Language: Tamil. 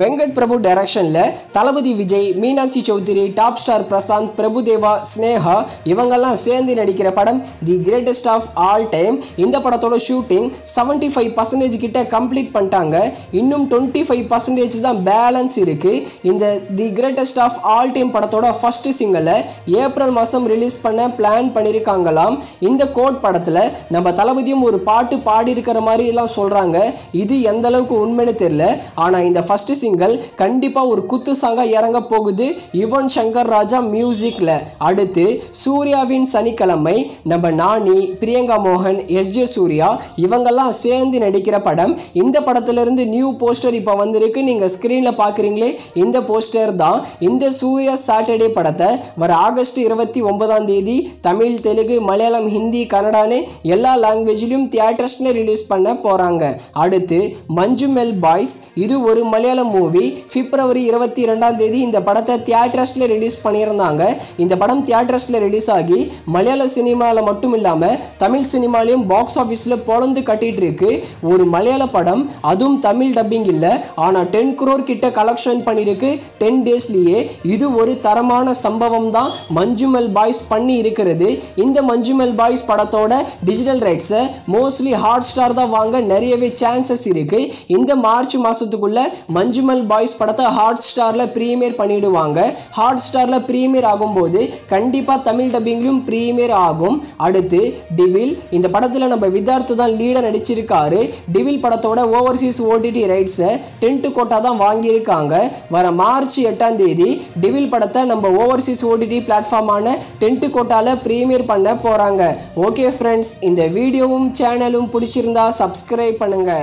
வெங்கட் பிரபு டைரக்ஷன்ல தளபதி விஜய், மீனாட்சி சௌத்ரி, டாப் ஸ்டார் பிரசாந்த், பிரபுதேவா, ஸ்னேகா இவங்கெல்லாம் சேர்ந்து நடிக்கிற படம் the greatest of all time. இந்த படத்தோட ஷூட்டிங் 75% கிட்ட கம்ப்ளீட் பண்ணிட்டாங்க. இன்னும் 25% தான் பேலன்ஸ் இருக்கு. இந்த the greatest of all time படத்தோட ஃபர்ஸ்ட் சிங்கிளை ஏப்ரல் மாதம் ரிலீஸ் பண்ண பிளான் பண்ணியிருக்காங்களாம். இந்த கோட் படத்தில் நம்ம தளபதியும் ஒரு பாட்டு பாடி இருக்கிற மாதிரி எல்லாம் சொல்றாங்க. இது எந்த அளவுக்கு உண்மைன்னு தெரியல. ஆனால் இந்த ஃபர்ஸ்ட் கண்டிப்பா ஒரு குத்து சாங்கா இறங்க போகுது யுவன் சங்கர் ராஜா மியூசிக்ல. அடுத்து சூர்யாவின் சனிக்கிழமை நம்ம நானி, பிரியங்கா மோகன், எஸ்ஜே சூர்யா இவங்கெல்லாம் சேர்ந்து நடிக்கிற படம். இந்த படத்திலிருந்து நியூ போஸ்டர் இப்போ வந்திருக்கு. நீங்க ஸ்கிரீன்ல பாக்குறீங்களே இந்த போஸ்டர் தான். இந்த சூர்யா சாட்டர்டே படத்தை வர ஆகஸ்ட் 29 தமிழ், தெலுங்கு, மலையாளம், ஹிந்தி, கன்னடான்னு எல்லா லாங்குவேஜிலும் தியேட்டர்ஸ்ல ரிலீஸ் பண்ண போறாங்க. அடுத்து மஞ்சுமெல் பாய்ஸ், இது ஒரு மலையாளம் மூவி. பிப்ரவரி 22 இந்த படத்தை தியேட்டர்ஸ்ல ரிலீஸ் பண்ணியிருந்தாங்க. இந்த படம் தியேட்டர்ஸ்ல ரிலீஸ் ஆகி மலையாள சினிமாவில் மட்டும் இல்லாம தமிழ் சினிமாலையும் பாக்ஸ் ஆஃபீஸ்ல பொழந்து கட்டிட்டு இருக்கு. ஒரு மலையாள படம், அதுவும் தமிழ் டப்பிங் இல்ல, ஆனா 10 crore கிட்ட கலெக்ஷன் பண்ணிருக்கு 10 daysலயே. இது ஒரு தரமான சம்பவம் தான் மஞ்சுமெல் பாய்ஸ் பண்ணி இருக்கிறது. இந்த மஞ்சுமெல் பாய்ஸ் படத்தோட டிஜிட்டல் ரைட்ஸை மோஸ்ட்லி ஹாட் ஸ்டார் தான் வாங்க நிறையவே சான்சஸ் இருக்கு. இந்த மார்ச் மாசத்துக்குள்ள மஞ்சுமெல் பாய்ஸ் படத்தை ஹாட் ஸ்டார்ல பிரீமியர் பண்ணிடுவாங்க. ஹாட் ஸ்டார்ல பிரீமியர் ஆகும்போது கண்டிப்பா தமிழ் டப்பிங்லயும் பிரீமியர் ஆகும். அடுத்து டிவில், இந்த படத்துல நம்ம விதார்த் தான் லீடர் நடிச்சிருக்காரு. டிவில் படத்தோட ஓவர்சீஸ் ஓடிடி ரைட்ஸை டென்ட் கோட்டா தான் வாங்கியிருக்காங்க. வர மார்ச் 8 டிவில் படத்தை நம்ம ஓவர்சீஸ் ஓடிடி பிளாட்ஃபார்மான டென்ட் கோட்டால பிரீமியர் பண்ண போறாங்க. ஓகே ஃப்ரெண்ட்ஸ், இந்த வீடியோவும் சேனலும் பிடிச்சிருந்தா சப்ஸ்கிரைப் பண்ணுங்க.